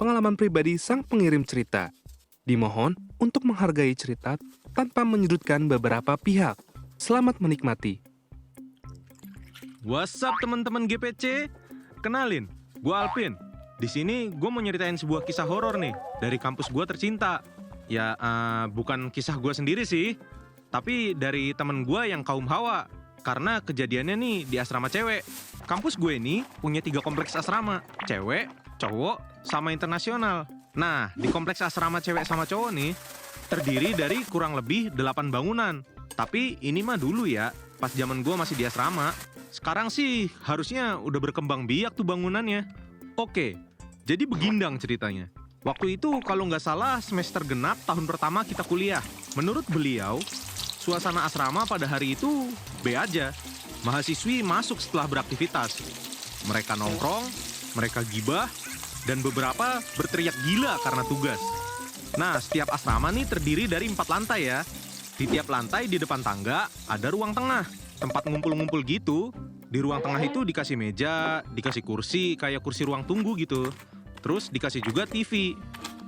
pengalaman pribadi sang pengirim cerita. Dimohon untuk menghargai cerita tanpa menyudutkan beberapa pihak. Selamat menikmati. What's up teman-teman GPC? Kenalin, gue Alvin. Di sini gue mau nyeritain sebuah kisah horor nih dari kampus gue tercinta. Ya, bukan kisah gue sendiri sih, tapi dari temen gue yang kaum Hawa. Karena kejadiannya nih di asrama cewek. Kampus gue ini punya 3 kompleks asrama, cewek, cowok, sama internasional. Nah, di kompleks asrama cewek sama cowok nih, terdiri dari kurang lebih 8 bangunan. Tapi ini mah dulu ya, pas zaman gue masih di asrama. Sekarang sih harusnya udah berkembang biak tuh bangunannya. Oke, jadi begindang ceritanya. Waktu itu kalau nggak salah semester genap tahun pertama kita kuliah. Menurut beliau, suasana asrama pada hari itu B aja. Mahasiswi masuk setelah beraktivitas. Mereka nongkrong, mereka gibah, dan beberapa berteriak gila karena tugas. Nah, setiap asrama nih terdiri dari 4 lantai ya. Di tiap lantai di depan tangga ada ruang tengah, tempat ngumpul-ngumpul gitu. Di ruang tengah itu dikasih meja, dikasih kursi, kayak kursi ruang tunggu gitu. Terus dikasih juga TV,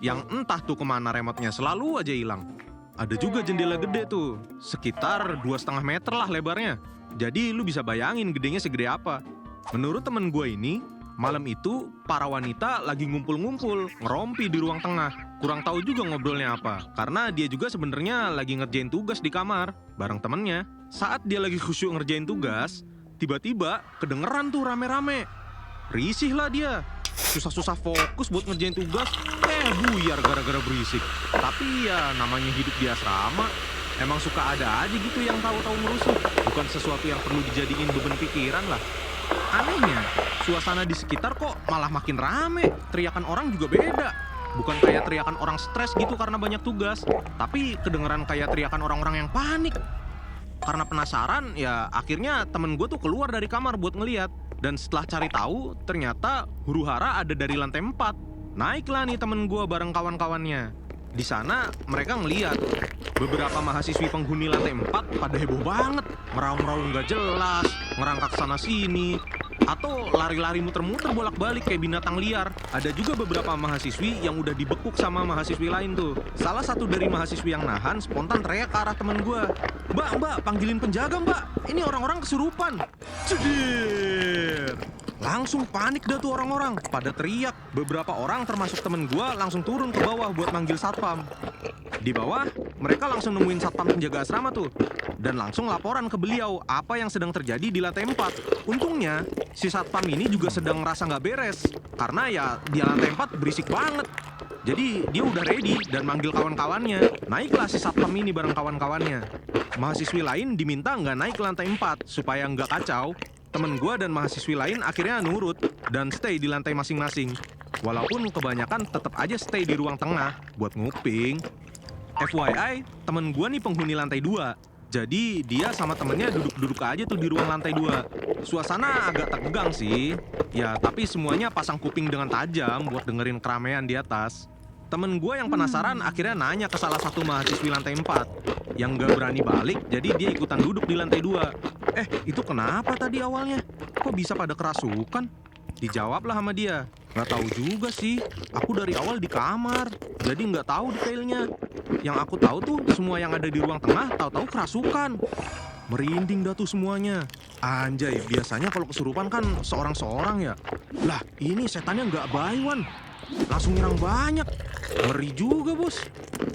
yang entah tuh kemana remote-nya selalu aja hilang. Ada juga jendela gede tuh, sekitar 2,5 meter lah lebarnya. Jadi lu bisa bayangin gedenya segede apa. Menurut temen gue ini, malam itu para wanita lagi ngumpul-ngumpul, ngerompi di ruang tengah. Kurang tahu juga ngobrolnya apa, karena dia juga sebenarnya lagi ngerjain tugas di kamar bareng temennya. Saat dia lagi khusyuk ngerjain tugas, tiba-tiba kedengeran tuh rame-rame. Risih lah dia, susah-susah fokus buat ngerjain tugas, buyar gara-gara berisik. Tapi ya namanya hidup di asrama, emang suka ada aja gitu yang tahu-tahu merusuh. Bukan sesuatu yang perlu dijadiin beban pikiran lah. Anehnya, suasana di sekitar kok malah makin rame. Teriakan orang juga beda. Bukan kayak teriakan orang stres gitu karena banyak tugas, tapi kedengeran kayak teriakan orang-orang yang panik. Karena penasaran, ya akhirnya temen gue tuh keluar dari kamar buat ngeliat. Dan setelah cari tahu, ternyata huru-hara ada dari lantai 4. Naiklah nih temen gue bareng kawan-kawannya. Di sana mereka ngeliat beberapa mahasiswi penghuni lantai 4 pada heboh banget, meraung-raung gak jelas, ngerangkak sana sini, atau lari-lari muter-muter bolak-balik kayak binatang liar. Ada juga beberapa mahasiswi yang udah dibekuk sama mahasiswi lain tuh. Salah satu dari mahasiswi yang nahan spontan teriak ke arah temen gue, Mbak, panggilin penjaga mbak, ini orang-orang kesurupan. Cedir! Langsung panik dah tuh orang-orang, pada teriak. Beberapa orang termasuk temen gue langsung turun ke bawah buat manggil satpam. Di bawah, mereka langsung nemuin satpam penjaga asrama tuh. Dan langsung laporan ke beliau apa yang sedang terjadi di lantai 4. Untungnya, si satpam ini juga sedang ngerasa nggak beres. Karena ya di lantai 4 berisik banget. Jadi dia udah ready dan manggil kawan-kawannya. Naiklah si satpam ini bareng kawan-kawannya. Mahasiswi lain diminta nggak naik ke lantai 4 supaya nggak kacau. Temen gue dan mahasiswi lain akhirnya nurut dan stay di lantai masing-masing. Walaupun kebanyakan tetap aja stay di ruang tengah buat nguping. FYI, temen gue nih penghuni lantai 2. Jadi dia sama temennya duduk-duduk aja tuh di ruang lantai 2. Suasana agak tegang sih. Ya tapi semuanya pasang kuping dengan tajam buat dengerin keramaian di atas. Temen gue yang penasaran akhirnya nanya ke salah satu mahasiswi lantai 4 yang gak berani balik, jadi dia ikutan duduk di lantai 2. Itu kenapa tadi awalnya? Kok bisa pada kerasukan? Dijawablah sama dia, gak tahu juga sih, aku dari awal di kamar, jadi gak tahu detailnya. Yang aku tahu tuh semua yang ada di ruang tengah tahu-tahu kerasukan. Merinding dah tuh semuanya. Anjay, biasanya kalau kesurupan kan seorang-seorang ya. Lah, ini setannya nggak by one. Langsung nyerang banyak. Ngeri juga, bos.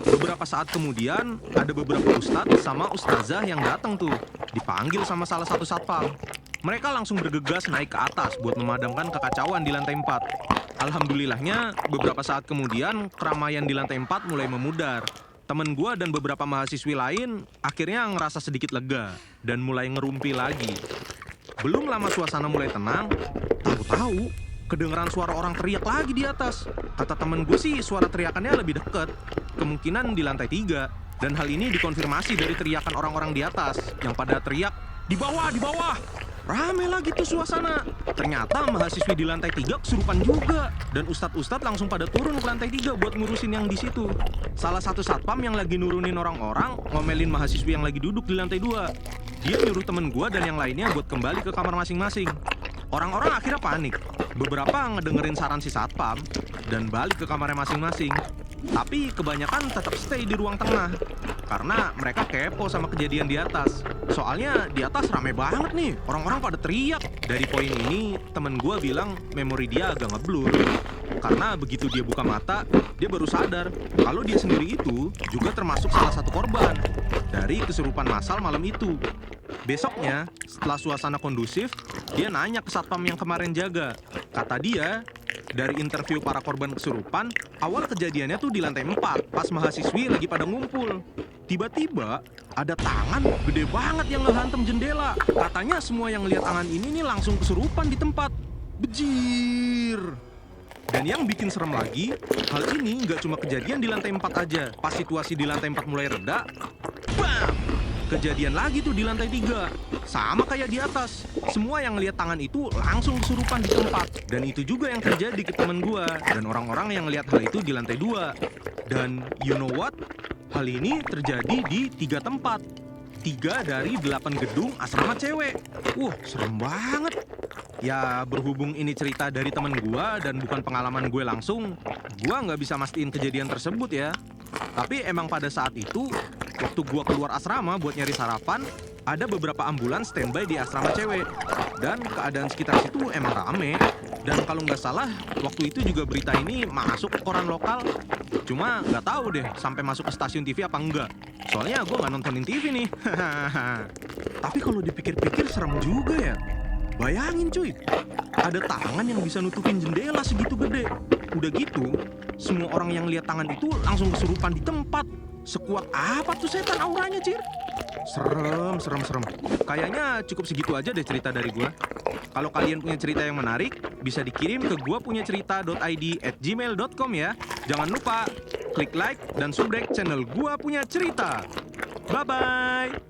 Beberapa saat kemudian, ada beberapa ustadz sama ustazah yang datang tuh. Dipanggil sama salah satu satpam. Mereka langsung bergegas naik ke atas buat memadamkan kekacauan di lantai 4. Alhamdulillahnya, beberapa saat kemudian, keramaian di lantai 4 mulai memudar. Temen gue dan beberapa mahasiswi lain akhirnya ngerasa sedikit lega dan mulai ngerumpi lagi. Belum lama suasana mulai tenang, tahu-tahu kedengeran suara orang teriak lagi di atas. Kata temen gue sih suara teriakannya lebih deket, kemungkinan di lantai 3. Dan hal ini dikonfirmasi dari teriakan orang-orang di atas yang pada teriak, di bawah, di bawah. Rame lagi tuh suasana. Ternyata mahasiswi di lantai 3 kesurupan juga. Dan ustadz-ustadz langsung pada turun ke lantai 3 buat ngurusin yang di situ. Salah satu satpam yang lagi nurunin orang-orang ngomelin mahasiswi yang lagi duduk di lantai 2. Dia nyuruh temen gua dan yang lainnya buat kembali ke kamar masing-masing. Orang-orang akhirnya panik. Beberapa ngedengerin saran si satpam dan balik ke kamarnya masing-masing. Tapi kebanyakan tetap stay di ruang tengah karena mereka kepo sama kejadian di atas. Soalnya di atas rame banget nih, orang-orang pada teriak. Dari poin ini, temen gue bilang memori dia agak ngeblur. Karena begitu dia buka mata, dia baru sadar kalau dia sendiri itu juga termasuk salah satu korban dari kesurupan massal malam itu. Besoknya, setelah suasana kondusif, dia nanya ke satpam yang kemarin jaga. Kata dia, dari interview para korban kesurupan, awal kejadiannya tuh di lantai 4, pas mahasiswi lagi pada ngumpul. Tiba-tiba, ada tangan gede banget yang ngehantam jendela. Katanya semua yang lihat tangan ini nih langsung kesurupan di tempat. Bejir! Dan yang bikin serem lagi, hal ini nggak cuma kejadian di lantai 4 aja. Pas situasi di lantai 4 mulai reda, bam! Kejadian lagi tuh di lantai 3. Sama kayak di atas. Semua yang lihat tangan itu langsung kesurupan di tempat. Dan itu juga yang terjadi ke temen gua. Dan orang-orang yang lihat hal itu di lantai 2. Dan you know what? Hal ini terjadi di 3 tempat. 3 dari 8 gedung asrama cewek. Wah, serem banget. Ya, berhubung ini cerita dari temen gua dan bukan pengalaman gue langsung, gua nggak bisa mastiin kejadian tersebut ya. Tapi emang pada saat itu, waktu gua keluar asrama buat nyari sarapan, ada beberapa ambulans standby di asrama cewek. Dan keadaan sekitar situ emang rame. Dan kalau nggak salah, waktu itu juga berita ini masuk ke koran lokal. Cuma nggak tahu deh sampai masuk ke stasiun TV apa enggak. Soalnya gua nggak nontonin TV nih. Tapi kalau dipikir-pikir serem juga ya. Bayangin cuy, ada tangan yang bisa nutupin jendela segitu gede. Udah gitu, semua orang yang lihat tangan itu langsung kesurupan di tempat. Sekuat apa tuh setan auranya, Cir? Serem. Kayaknya cukup segitu aja deh cerita dari gua. Kalau kalian punya cerita yang menarik, bisa dikirim ke guapunyacerita.id@gmail.com ya. Jangan lupa klik like dan subrek channel Gua Punya Cerita. Bye-bye!